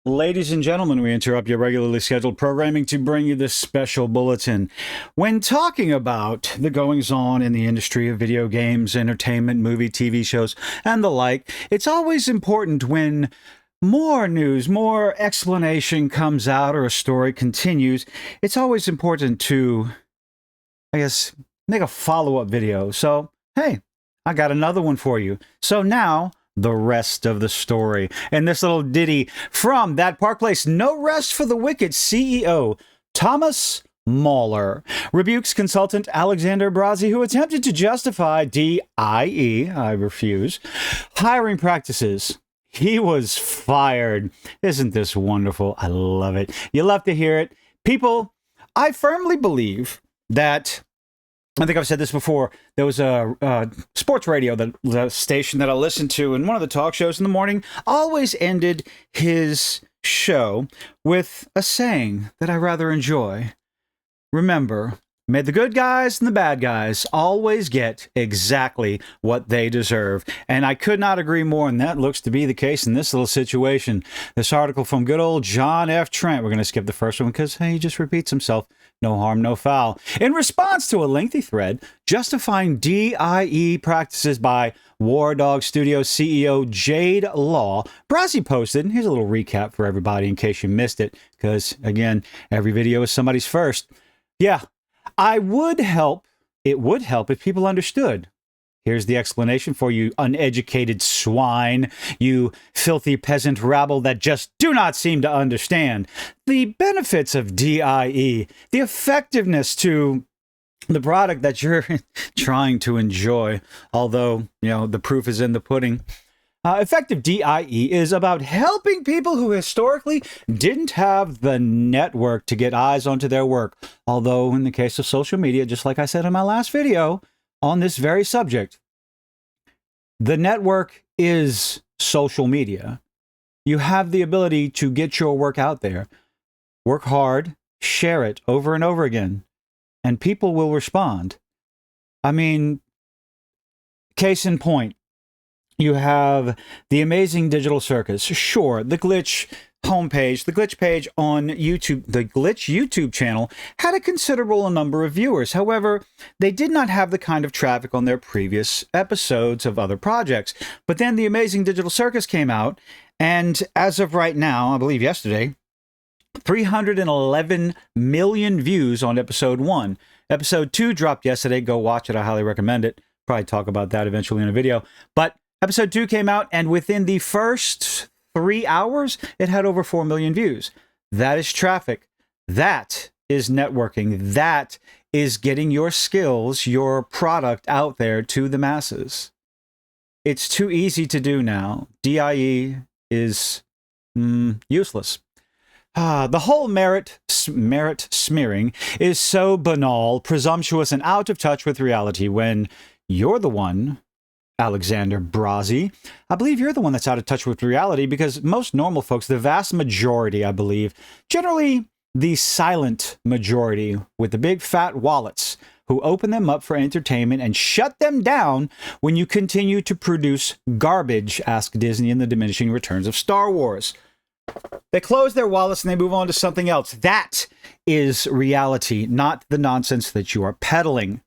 Ladies and gentlemen, we interrupt your regularly scheduled programming to bring you this special bulletin. When talking about the goings-on in the industry of video games, entertainment, movie, TV shows, and the like, it's always important when more news, more explanation comes out or a story continues, it's always important to, make a follow-up video. So, hey, I got another one for you. So now, the rest of the story. And this little ditty from that Park Place No Rest for the Wicked CEO, Thomas Mahler, rebukes consultant Alexander Brazzi, who attempted to justify DIE, I refuse, hiring practices. He was fired. Isn't this wonderful? I love it. You love to hear it. People, I firmly believe that, I think I've said this before, there was a sports radio, the station that I listened to, and one of the talk shows in the morning always ended his show with a saying that I rather enjoy. Remember, may the good guys and the bad guys always get exactly what they deserve. And I could not agree more, and that looks to be the case in this little situation. This article from good old John F. Trent. We're going to skip the first one because, hey, he just repeats himself. No harm, no foul. In response to a lengthy thread justifying DIE practices by War Dog Studios CEO Jade Law, Brazzi posted, and here's a little recap for everybody in case you missed it, because, again, every video is somebody's first. Yeah, it would help if people understood. Here's the explanation for you uneducated swine, you filthy peasant rabble that just do not seem to understand. The benefits of DIE, the effectiveness to the product that you're trying to enjoy, although, the proof is in the pudding. Effective DIE is about helping people who historically didn't have the network to get eyes onto their work. Although, in the case of social media, just like I said in my last video on this very subject, the network is social media. You have the ability to get your work out there. Work hard, share it over and over again, and people will respond. I mean, case in point, you have the amazing Digital Circus. Sure, the Glitch homepage, the Glitch page on YouTube, the Glitch YouTube channel had a considerable number of viewers. However, they did not have the kind of traffic on their previous episodes of other projects. But then the amazing Digital Circus came out, and as of right now, I believe yesterday, 311 million views on episode 1. Episode 2 dropped yesterday. Go watch it. I highly recommend it. Probably talk about that eventually in a video. But episode 2 came out, and within the first 3 hours, it had over 4 million views. That is traffic. That is networking. That is getting your skills, your product out there to the masses. It's too easy to do now. DIE is useless. The whole merit smearing is so banal, presumptuous, and out of touch with reality when you're the one, Alexander Brazzi, I believe you're the one that's out of touch with reality, because most normal folks, the vast majority, I believe, generally the silent majority with the big fat wallets who open them up for entertainment and shut them down when you continue to produce garbage, ask Disney in the diminishing returns of Star Wars. They close their wallets and they move on to something else. That is reality, not the nonsense that you are peddling.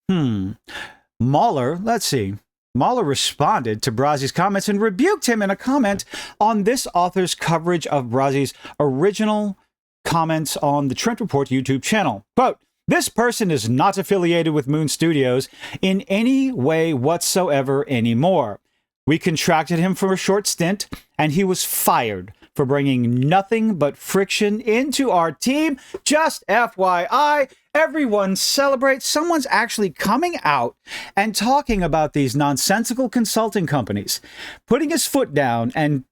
Mahler, let's see. Mahler responded to Brazzi's comments and rebuked him in a comment on this author's coverage of Brazzi's original comments on the Trent Report YouTube channel. Quote, "This person is not affiliated with Moon Studios in any way whatsoever anymore. We contracted him for a short stint, and he was fired for bringing nothing but friction into our team. Just FYI, everyone celebrates. Someone's actually coming out and talking about these nonsensical consulting companies, putting his foot down and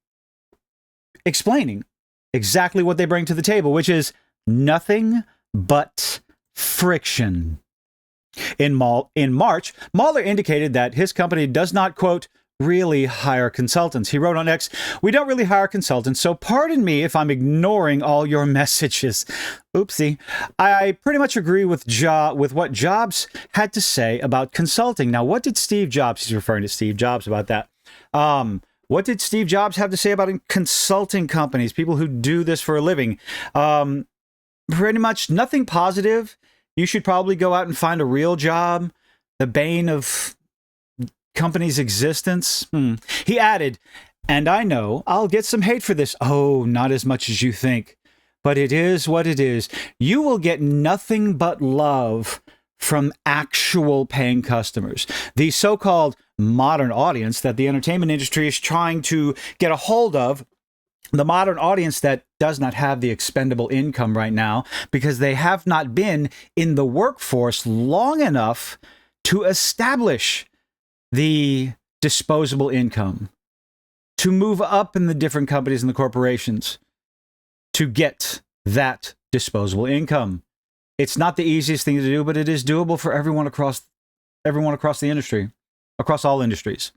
explaining exactly what they bring to the table, which is nothing but friction. In March, Mahler indicated that his company does not, quote, really hire consultants. He wrote on X, "We don't really hire consultants, so pardon me if I'm ignoring all your messages." Oopsie. I pretty much agree with what Jobs had to say about consulting. Now, what did Steve Jobs, he's referring to Steve Jobs about that. What did Steve Jobs have to say about consulting companies, people who do this for a living? Pretty much nothing positive. You should probably go out and find a real job. The bane of company's existence. He added, and I know I'll get some hate for this. Oh, not as much as you think. But it is what it is. You will get nothing but love from actual paying customers. The so-called modern audience that the entertainment industry is trying to get a hold of, the modern audience that does not have the expendable income right now because they have not been in the workforce long enough to establish the disposable income, to move up in the different companies and the corporations to get that disposable income. It's not the easiest thing to do, but it is doable for everyone across the industry, across all industries.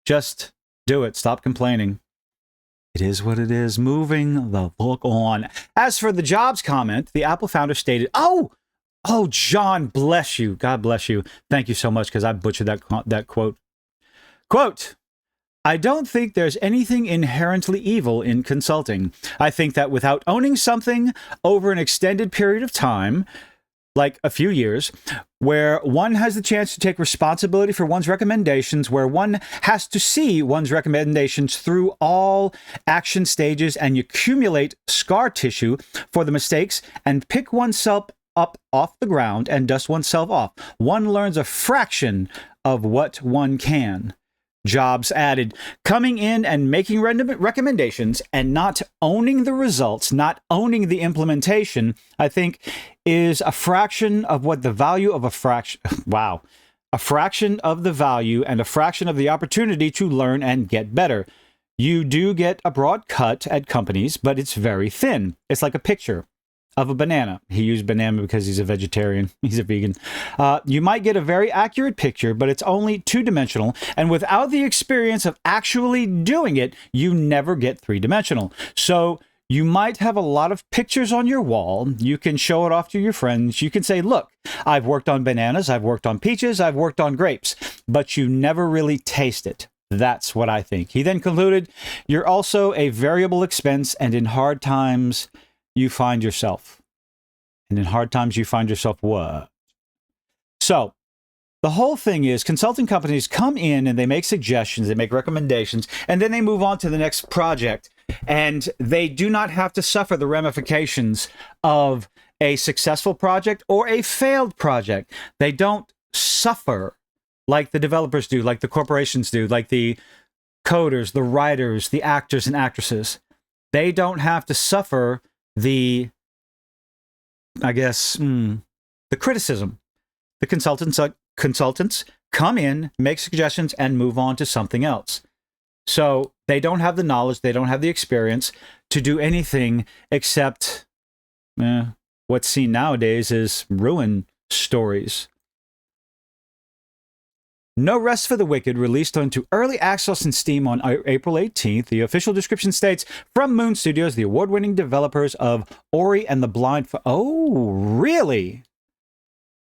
Just do it. Stop complaining. It is what it is. Moving the book on. As for the Jobs comment, the Apple founder stated, oh, John, bless you. God bless you. Thank you so much, because I butchered that quote. Quote, I don't think there's anything inherently evil in consulting. I think that without owning something over an extended period of time, like a few years, where one has the chance to take responsibility for one's recommendations, where one has to see one's recommendations through all action stages and accumulate scar tissue for the mistakes and pick oneself up off the ground and dust oneself off, one learns a fraction of what one can. Jobs added, coming in and making recommendations and not owning the results, not owning the implementation, I think is a fraction of what the value of a fraction of the value and a fraction of the opportunity to learn and get better. You do get a broad cut at companies, but it's very thin. It's like a picture of a banana. He used banana because he's a vegetarian. He's a vegan. You might get a very accurate picture, but it's only two-dimensional. And without the experience of actually doing it, you never get three-dimensional. So you might have a lot of pictures on your wall. You can show it off to your friends. You can say, look, I've worked on bananas, I've worked on peaches, I've worked on grapes, but you never really taste it. That's what I think. He then concluded, you're also a variable expense, and in hard times, you find yourself. And in hard times, you find yourself what? So the whole thing is consulting companies come in and they make suggestions, they make recommendations, and then they move on to the next project. And they do not have to suffer the ramifications of a successful project or a failed project. They don't suffer like the developers do, like the corporations do, like the coders, the writers, the actors and actresses. They don't have to suffer the criticism. The consultants come in, make suggestions, and move on to something else. So they don't have the knowledge, they don't have the experience to do anything except what's seen nowadays is ruin stories. No Rest for the Wicked released onto early access in Steam on April 18th. The official description states, from Moon Studios, the award-winning developers of Ori and the Blind Forest. Oh, really?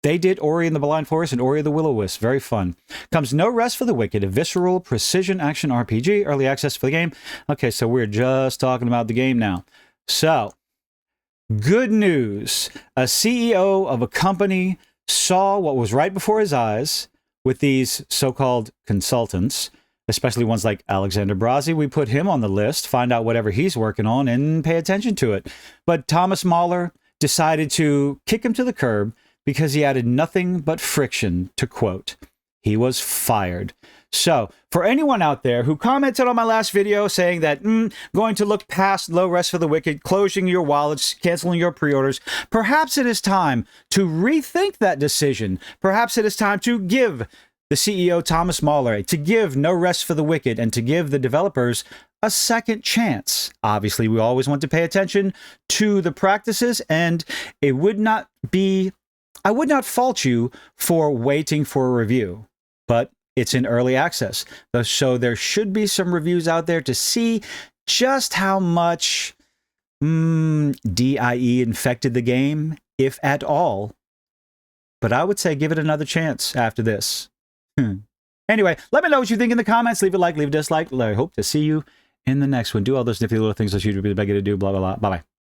They did Ori and the Blind Forest and Ori of the Will-O-Wisp. Very fun. Comes No Rest for the Wicked, a visceral precision action RPG. Early access for the game. Okay, so we're just talking about the game now. So, good news. A CEO of a company saw what was right before his eyes with these so-called consultants, especially ones like Alexander Brazzi. We put him on the list, find out whatever he's working on, and pay attention to it. But Thomas Mahler decided to kick him to the curb because he added nothing but friction, to quote. He was fired. So, for anyone out there who commented on my last video saying that, going to look past No Rest for the Wicked, closing your wallets, canceling your pre-orders, perhaps it is time to rethink that decision. Perhaps it is time to give the CEO, Thomas Mahler, to give No Rest for the Wicked and to give the developers a second chance. Obviously, we always want to pay attention to the practices, and I would not fault you for waiting for a review, but it's in early access. So there should be some reviews out there to see just how much DIE infected the game, if at all. But I would say give it another chance after this. Anyway, let me know what you think in the comments. Leave a like, leave a dislike. I hope to see you in the next one. Do all those nifty little things that you'd be begging to do. Blah, blah, blah. Bye-bye.